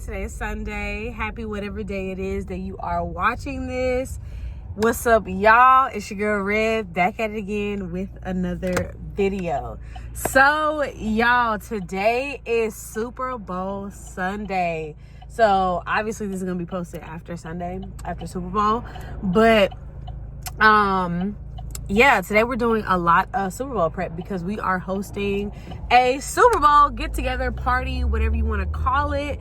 Today is Sunday. Happy whatever day it is that you are watching this. What's up, y'all? It's your girl Red, back at it again with another video. So, y'all, today is Super Bowl Sunday. So, obviously, this is going to be posted after Sunday, after Super Bowl. But, yeah, today we're doing a lot of Super Bowl prep because we are hosting a Super Bowl get-together party, whatever you want to call it.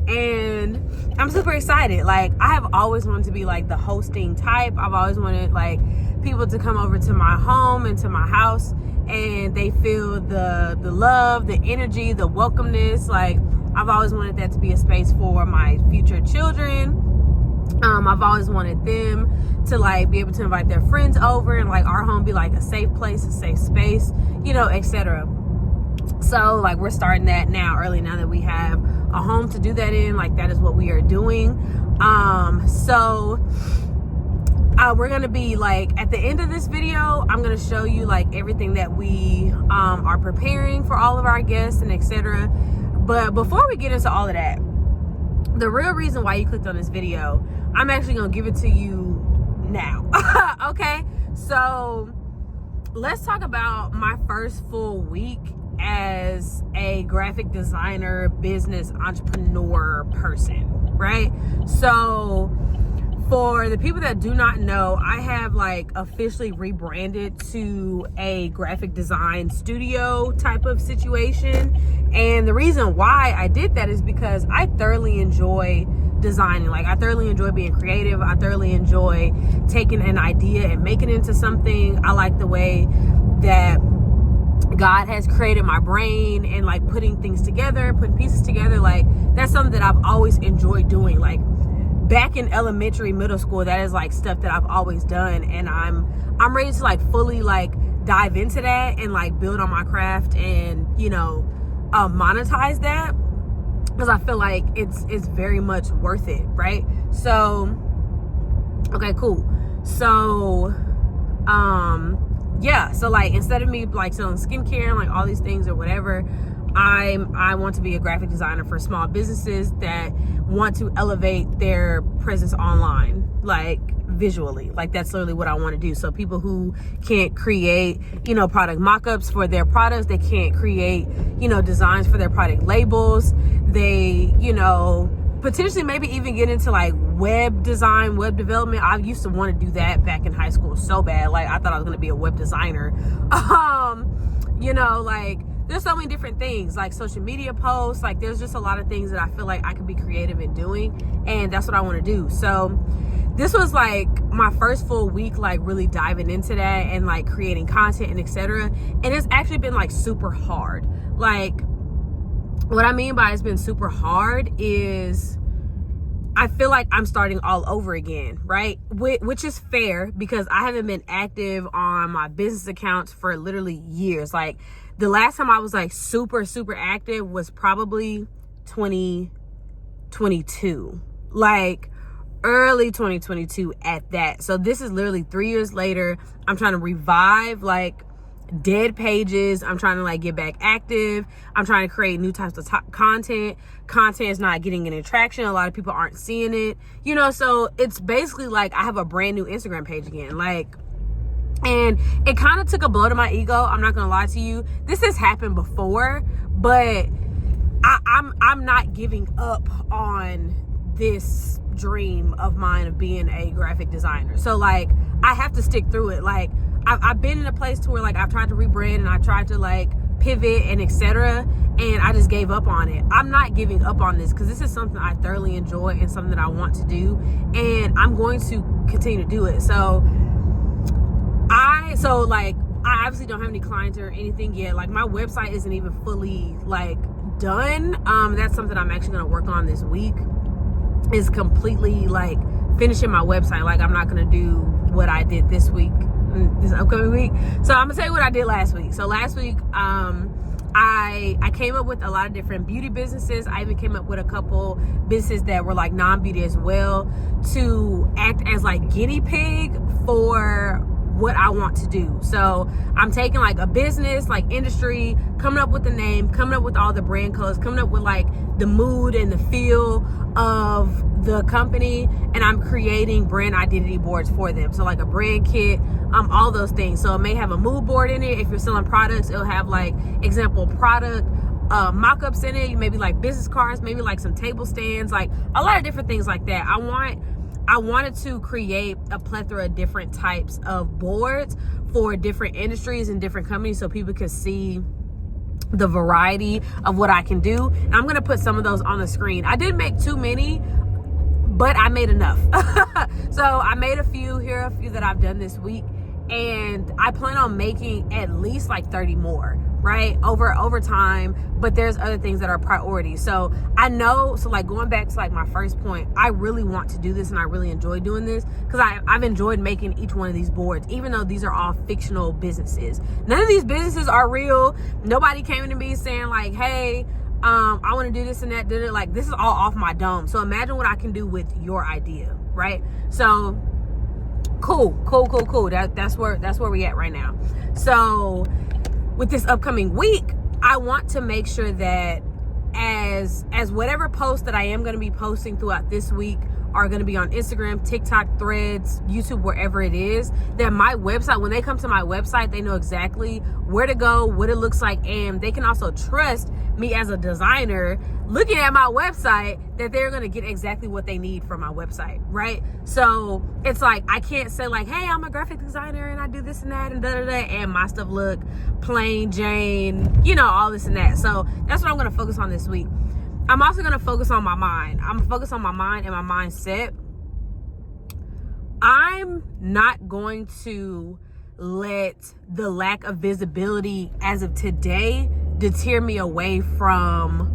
And I'm super excited. Like, I have always wanted to be like the hosting type. I've always wanted like people to come over to my home and to my house and they feel the love, the energy, the welcomeness. Like, I've always wanted that to be a space for my future children. I've always wanted them to like be able to invite their friends over and like our home be like a safe place, a safe space, you know, etc. So like we're starting that now, early now that we have a home to do that in. Like, that is what we are doing. We're gonna be like, at the end of this video, I'm gonna show you like everything that we are preparing for all of our guests and etc. But before we get into all of that, the real reason why you clicked on this video, I'm actually gonna give it to you now. Okay, so let's talk about my first full week as a graphic designer, business entrepreneur person, right? So for the people that do not know, I have like officially rebranded to a graphic design studio type of situation. And the reason why I did that is because I thoroughly enjoy designing. Like, I thoroughly enjoy being creative. I thoroughly enjoy taking an idea and making it into something. I like the way that God has created my brain and like putting things together, putting pieces together. Like, that's something that I've always enjoyed doing. Like, back in elementary, middle school, that is like stuff that I've always done. And I'm ready to like fully like dive into that and like build on my craft and, you know, monetize that, because I feel like it's very much worth it, right? So, okay, cool. So, yeah, so like instead of me like selling skincare and like all these things or whatever, I want to be a graphic designer for small businesses that want to elevate their presence online, like visually. Like, that's literally what I want to do. So people who can't create, you know, product mock-ups for their products, they can't create, you know, designs for their product labels, they, you know, potentially maybe even get into like web design, web development. I used to want to do that back in high school so bad. Like, I thought I was going to be a web designer. You know, like, there's so many different things, like social media posts. Like, there's just a lot of things that I feel like I could be creative in doing, and that's what I want to do. So this was like my first full week, like really diving into that and like creating content and etc. And it's actually been like super hard. Like, what I mean by it's been super hard is I feel like I'm starting all over again, right? Which is fair, because I haven't been active on my business accounts for literally years. Like, the last time I was like super active was probably 2022, like early 2022 at that. So this is literally 3 years later. I'm trying to revive like dead pages. I'm trying to like get back active. I'm trying to create new types of content. Content is not getting any traction. A lot of people aren't seeing it, you know. So it's basically like I have a brand new Instagram page again. Like, and it kind of took a blow to my ego. I'm not gonna lie to you. This has happened before, but I'm not giving up on this dream of mine of being a graphic designer. So like, I have to stick through it. Like, I've been in a place to where like I've tried to rebrand and I tried to like pivot and etc. And I just gave up on it. I'm not giving up on this because this is something I thoroughly enjoy and something that I want to do, and I'm going to continue to do it. So I obviously don't have any clients or anything yet. Like, my website isn't even fully like done. That's something I'm actually going to work on this week, is completely like finishing my website. Like, I'm not going to do what I did this week, this upcoming week. So I'm gonna tell you what I did last week. So last week, I came up with a lot of different beauty businesses. I even came up with a couple businesses that were like non-beauty as well, to act as like guinea pig for what I want to do. So I'm taking like a business, like industry, coming up with the name, coming up with all the brand codes, coming up with like the mood and the feel of the company, and I'm creating brand identity boards for them. So like a brand kit, all those things. So it may have a mood board in it. If you're selling products, it'll have like example product mock-ups in it, maybe like business cards, maybe like some table stands, like a lot of different things like that. I wanted to create a plethora of different types of boards for different industries and different companies so people could see the variety of what I can do. And I'm gonna put some of those on the screen. I didn't make too many, but I made enough. So I made a few. Here are a few that I've done this week, and I plan on making at least like 30 more, right, over time. But there's other things that are priorities. So I know, so like going back to like my first point, I really want to do this and I really enjoy doing this because I've enjoyed making each one of these boards, even though these are all fictional businesses. None of these businesses are real. Nobody came to me saying like, hey, I want to do this and that, like this is all off my dome. So imagine what I can do with your idea, right? So cool. That's where we at right now. So with this upcoming week, I want to make sure that as whatever posts that I am going to be posting throughout this week are going to be on Instagram, TikTok, Threads, YouTube, wherever it is, that my website, when they come to my website, they know exactly where to go, what it looks like, and they can also trust me as a designer looking at my website that they're going to get exactly what they need from my website, right? So it's like, I can't say like, hey, I'm a graphic designer and I do this and that and and my stuff look plain Jane, you know, all this and that. So that's what I'm going to focus on this week. I'm also going to focus on my mind. I'm going to focus on my mind and my mindset. I'm not going to let the lack of visibility as of today deter me away from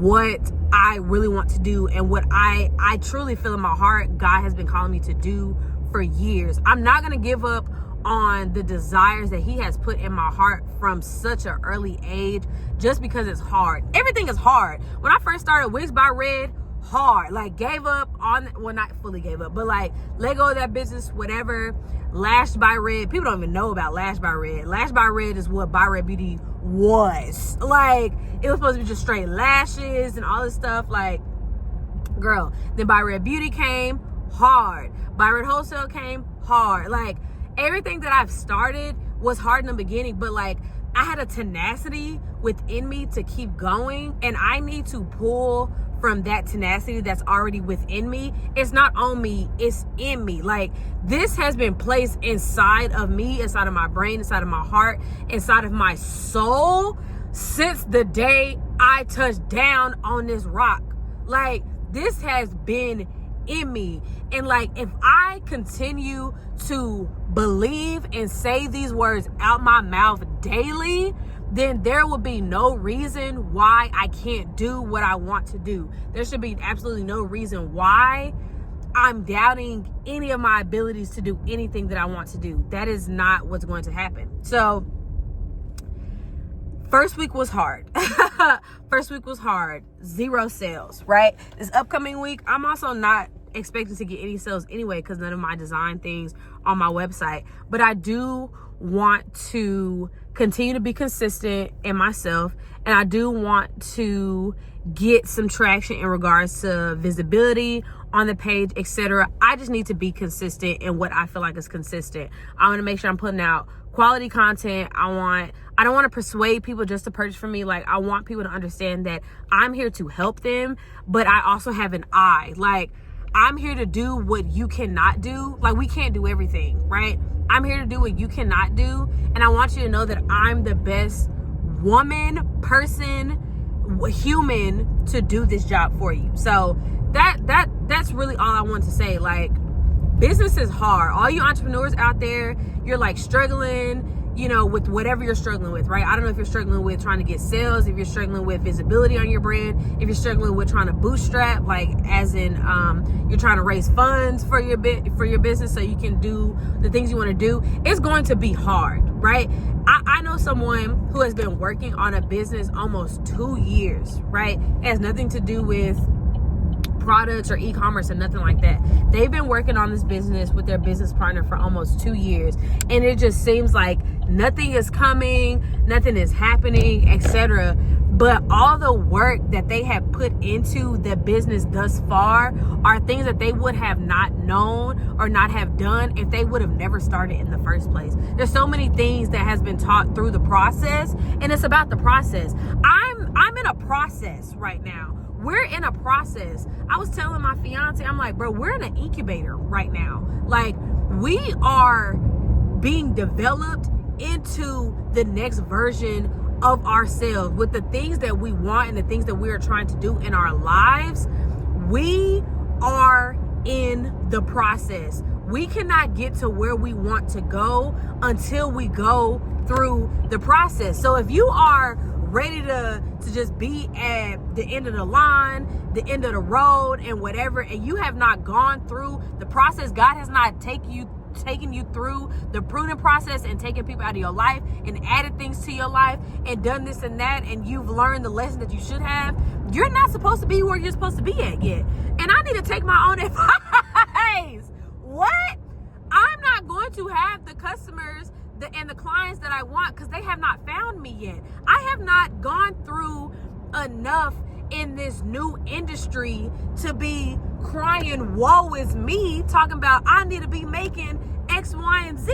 what I really want to do and what I truly feel in my heart God has been calling me to do for years. I'm not going to give up on the desires that he has put in my heart from such an early age just because it's hard. Everything is hard. When I first started Wigs by Red, hard. Like gave up on, well, not fully gave up, but like let go of that business, whatever. Lashed by Red. People don't even know about Lashed by Red. Lashed by Red is what By Red Beauty was. Like it was supposed to be just straight lashes and all this stuff. Like, girl. Then By Red Beauty came hard. By Red Wholesale came hard. Like everything that I've started was hard in the beginning, but like I had a tenacity within me to keep going, and I need to pull from that tenacity that's already within me. It's not on me, it's in me. Like this has been placed inside of me, inside of my brain, inside of my heart, inside of my soul since the day I touched down on this rock. Like this has been in me. And like if I continue to believe and say these words out my mouth daily, then there will be no reason why I can't do what I want to do. There should be absolutely no reason why I'm doubting any of my abilities to do anything that I want to do. That is not what's going to happen. So first week was hard. First week was hard. 0 sales, right? This upcoming week, I'm also not expecting to get any sales anyway because none of my design things on my website. But I do want to continue to be consistent in myself, and I do want to get some traction in regards to visibility on the page, etc. I just need to be consistent in what I feel like is consistent. I want to make sure I'm putting out quality content. I don't want to persuade people just to purchase from me. Like I want people to understand that I'm here to help them, but I also have an eye. Like I'm here to do what you cannot do. Like we can't do everything, right? I'm here to do what you cannot do. And I want you to know that I'm the best woman, person, human to do this job for you. So that's really all I want to say. Like business is hard. All you entrepreneurs out there, you're like struggling, you know, with whatever you're struggling with, right? I don't know if you're struggling with trying to get sales, if you're struggling with visibility on your brand, if you're struggling with trying to bootstrap, like as in you're trying to raise funds for your business so you can do the things you want to do. It's going to be hard, right? I know someone who has been working on a business almost 2 years, right? It has nothing to do with products or e-commerce or nothing like that. They've been working on this business with their business partner for almost 2 years, and it just seems like nothing is coming, nothing is happening, etc. But all the work that they have put into the business thus far are things that they would have not known or not have done if they would have never started in the first place. There's so many things that has been taught through the process, and it's about the process. I'm in a process right now. We're in a process. I was telling my fiance, I'm like, bro, we're in an incubator right now. Like, we are being developed into the next version of ourselves with the things that we want and the things that we are trying to do in our lives. We are in the process. We cannot get to where we want to go until we go through the process. So if you are ready to just be at the end of the line, the end of the road and whatever, and you have not gone through the process, God has not taken you through the pruning process and taking people out of your life and added things to your life and done this and that, and you've learned the lesson that you should have, you're not supposed to be where you're supposed to be at yet. And I need to take my own advice. What? I'm not going to have the customers and the clients that I want because they have not found me yet. I have not gone through enough in this new industry to be crying, woe is me, talking about I need to be making X, Y, and Z.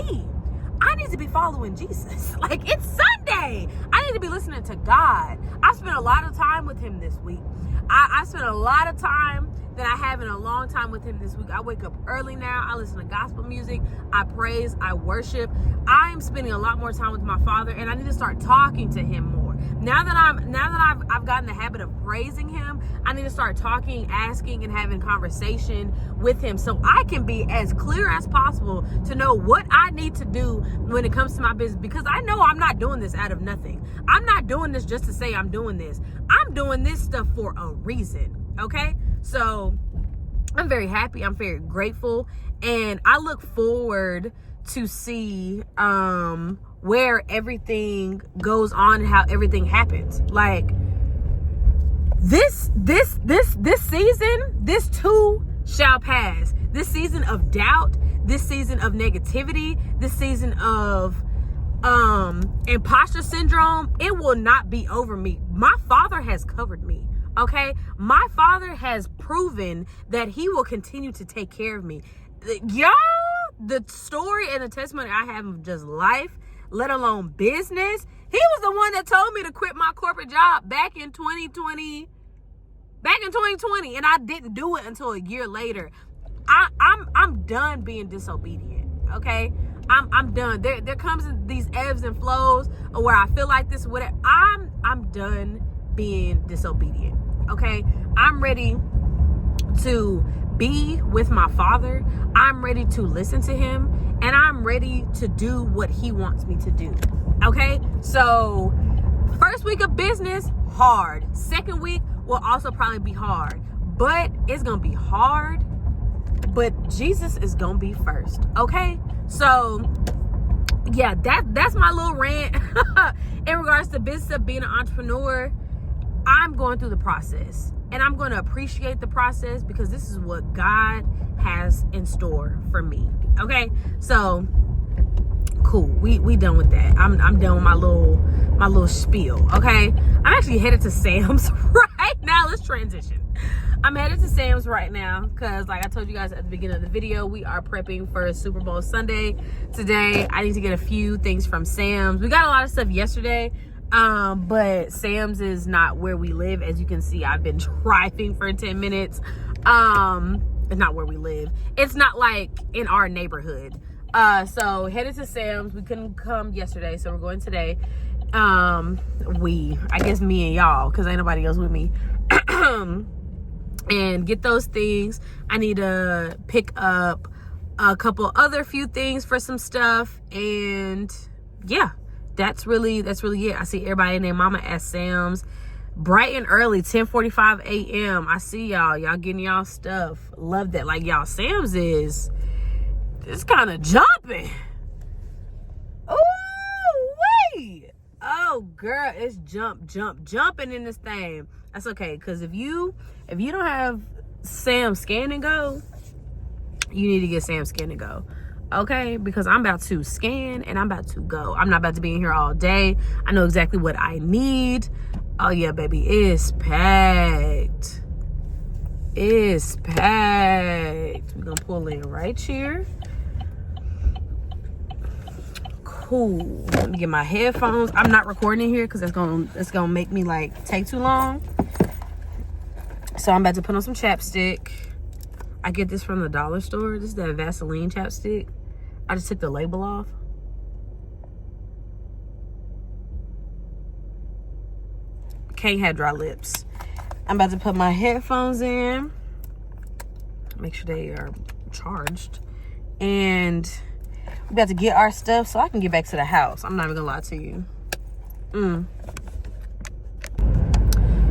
I need to be following Jesus. Like, it's Sunday. I need to be listening to God. I spent a lot of time with him this week. I spent a lot of time that I have in a long time with him this week. I wake up early now. I listen to gospel music. I praise. I worship. I'm spending a lot more time with my Father, and I need to start talking to him more. Now that I've gotten the habit of praising him, I need to start talking, asking, and having conversation with him so I can be as clear as possible to know what I need to do when it comes to my business, because I know I'm not doing this out of nothing. I'm not doing this just to say I'm doing this. I'm doing this stuff for a reason, okay? So I'm very happy. I'm very grateful, and I look forward to see where everything goes on and how everything happens. Like, this season, this too shall pass. This season of doubt, this season of negativity, this season of imposter syndrome, it will not be over me. My Father has covered me. Okay, my Father has proven that he will continue to take care of me. Y'all, the story and the testimony I have of just life, let alone business, he was the one that told me to quit my corporate job back in 2020, and I didn't do it until a year later. I'm done being disobedient. Okay, I'm done. There comes these ebbs and flows of where I feel like this, whatever. I'm done being disobedient. Okay, I'm ready to be with my Father. I'm ready to listen to him, and I'm ready to do what he wants me to do. Okay, so first week of business, hard. Second week will also probably be hard, but it's gonna be hard, but Jesus is gonna be first. Okay, so yeah, that's my little rant in regards to business of being an entrepreneur. I'm going through the process, and I'm going to appreciate the process because this is what God has in store for me. Okay, so cool. We done with that. I'm done with my little spiel. Okay, I'm actually headed to Sam's right now. Let's transition. I'm headed to Sam's right now because, like I told you guys at the beginning of the video, we are prepping for Super Bowl Sunday today. I need to get a few things from Sam's. We got a lot of stuff yesterday. But Sam's is not where we live. As you can see, I've been driving for 10 minutes. It's not where we live. It's not like in our neighborhood. So headed to Sam's. We couldn't come yesterday, so we're going today. I guess me and y'all, because ain't nobody else with me. And get those things. I need to pick up a couple other few things for some stuff, and yeah. That's really it. I see everybody and their mama at Sam's bright and early, 10:45 a.m. I see y'all getting y'all stuff. Love that. Like, y'all, Sam's it's kind of jumping. Oh, wait. Oh, girl, it's jumping in this thing. That's okay, because if you don't have Sam Scan and Go, you need to get Sam Scan and Go. Okay, because I'm about to scan and I'm about to go. I'm not about to be in here all day. I know exactly what I need. Oh yeah, baby, it's packed. It's packed. We're gonna pull in right here. Cool. Let me get my headphones. I'm not recording in here because it's gonna make me like take too long. So I'm about to put on some chapstick. I get this from the dollar store. This is that Vaseline chapstick. I just took the label off. Can't have dry lips. I'm about to put my headphones in. Make sure they are charged. And we're about to get our stuff so I can get back to the house. I'm not even gonna lie to you.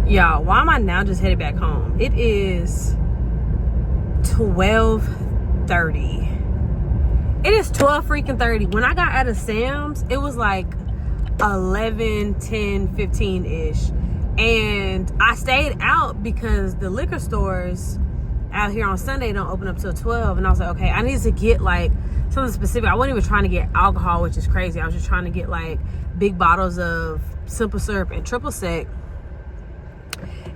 Y'all, why am I now just headed back home? It is 12:30. It is 12:30. When I got out of Sam's, it was like 11, 10, 15-ish. And I stayed out because the liquor stores out here on Sunday don't open up till 12. And I was like, okay, I need to get like something specific. I wasn't even trying to get alcohol, which is crazy. I was just trying to get like big bottles of simple syrup and triple sec.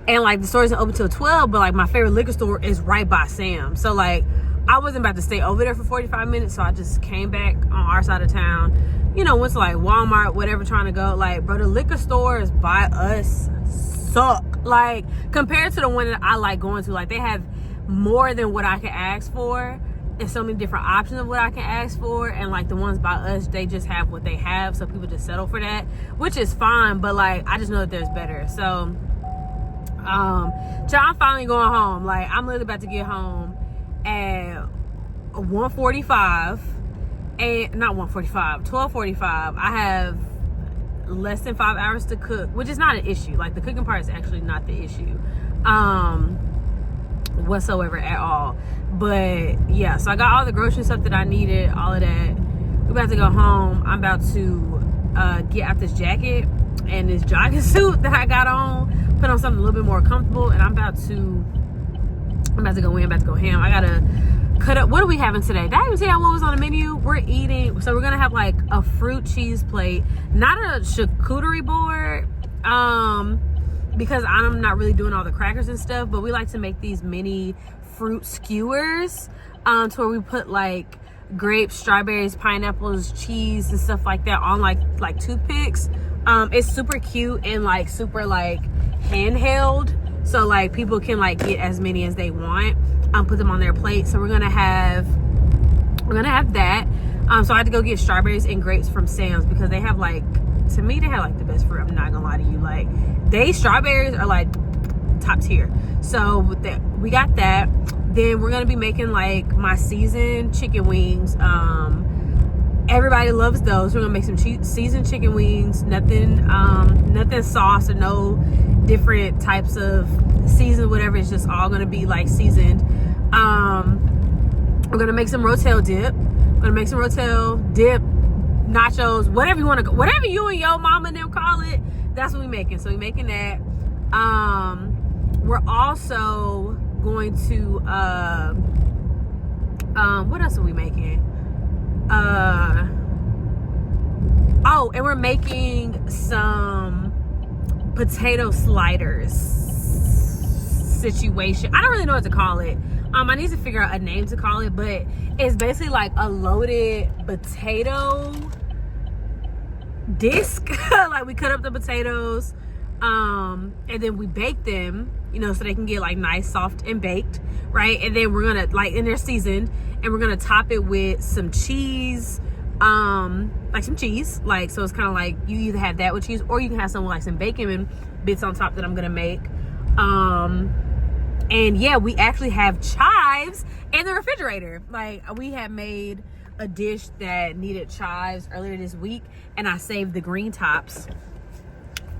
And like the store isn't open till 12, but like my favorite liquor store is right by Sam's. So like I wasn't about to stay over there for 45 minutes. So I just came back on our side of town, you know, went to like Walmart, whatever, trying to go. Like, bro, the liquor stores by us suck. Like compared to the one that I like going to, like they have more than what I can ask for and so many different options of what I can ask for. And like the ones by us, they just have what they have. So people just settle for that, which is fine. But like, I just know that there's better. So I'm finally going home. Like I'm literally about to get home at 1:45 and not 1:45, 12:45. I have less than 5 hours to cook, which is not an issue. Like the cooking part is actually not the issue whatsoever at all. But yeah, so I got all the grocery stuff that I needed, all of that. We're about to go home. I'm about to get out this jacket and this jogging suit that I got on, put on something a little bit more comfortable, and I'm about to go in, about to go ham. I gotta cut up. What are we having today? Did I even tell you what was on the menu? We're eating, so we're gonna have like a fruit cheese plate, not a charcuterie board, because I'm not really doing all the crackers and stuff, but we like to make these mini fruit skewers, to where we put like grapes, strawberries, pineapples, cheese, and stuff like that on like toothpicks. It's super cute and like super like handheld, so like people can like get as many as they want, put them on their plate. So we're gonna have that. So I had to go get strawberries and grapes from Sam's because they have like, to me, they have like the best fruit. I'm not gonna lie to you, like they strawberries are like top tier. So with that, we got that. Then we're gonna be making like my seasoned chicken wings. Everybody loves those. We're gonna make some seasoned chicken wings. Nothing sauce or no different types of season, whatever. It's just all gonna be like seasoned. We're gonna make some Rotel dip. We're gonna make some Rotel dip, nachos, whatever you want to, whatever you and your mama and them call it. That's what we're making. So we're making that. We're also going to what else are we making? Oh, and we're making some potato sliders situation. I don't really know what to call it. I need to figure out a name to call it, but it's basically like a loaded potato disc. Like we cut up the potatoes, and then we bake them, you know, so they can get like nice, soft and baked, right? And then we're gonna like, and they're seasoned, and we're gonna top it with some cheese, like some cheese, like, so it's kind of like you either have that with cheese or you can have some like some bacon and bits on top that I'm gonna make. And yeah, we actually have chives in the refrigerator. Like we had made a dish that needed chives earlier this week, and I saved the green tops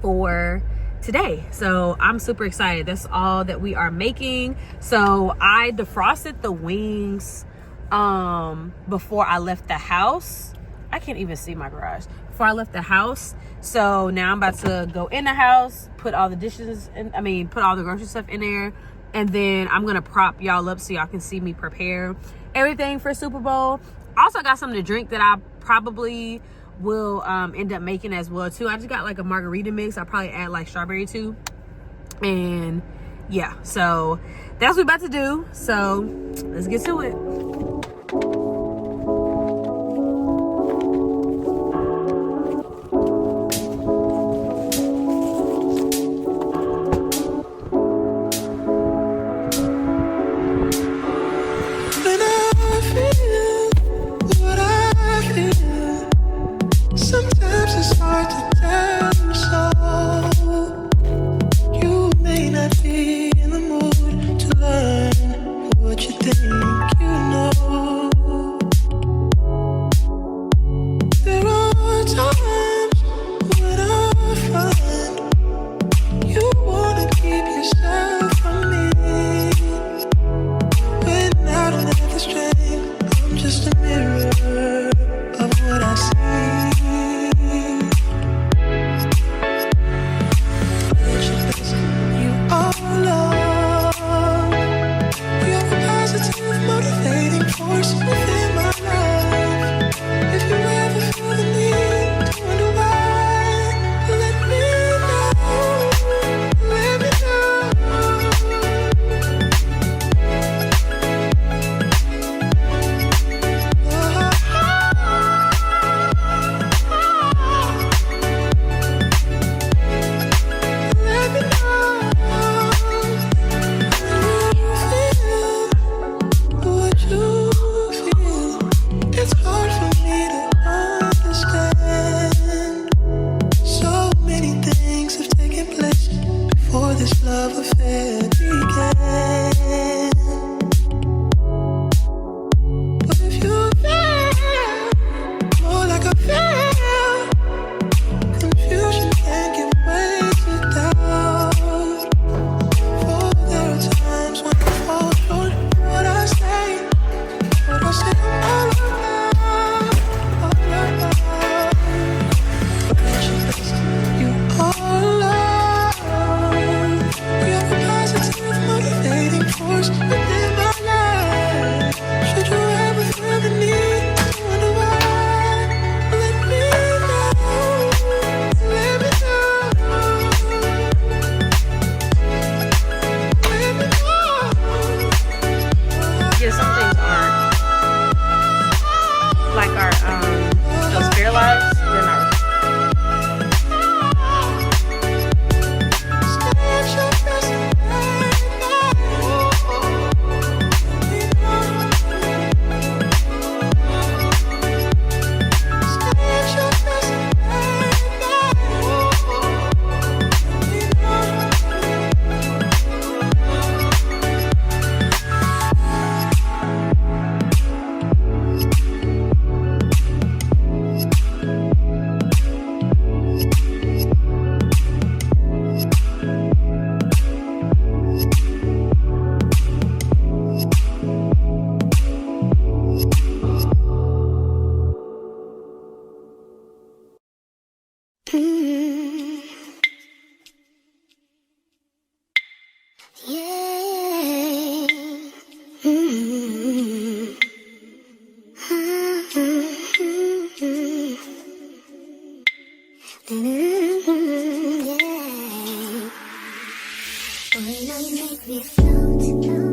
for today. So I'm super excited. That's all that we are making. So I defrosted the wings before I left the house. I can't even see my garage. Before I left the house. So now I'm about to go in the house, put all the dishes in, put all the grocery stuff in there, and then I'm gonna prop y'all up so y'all can see me prepare everything for Super Bowl. Also got something to drink that I probably will end up making as well too. I just got like a margarita mix. I'll probably add like strawberry too. And yeah, so that's what we're about to do. So let's get to it. Boy, you make me float.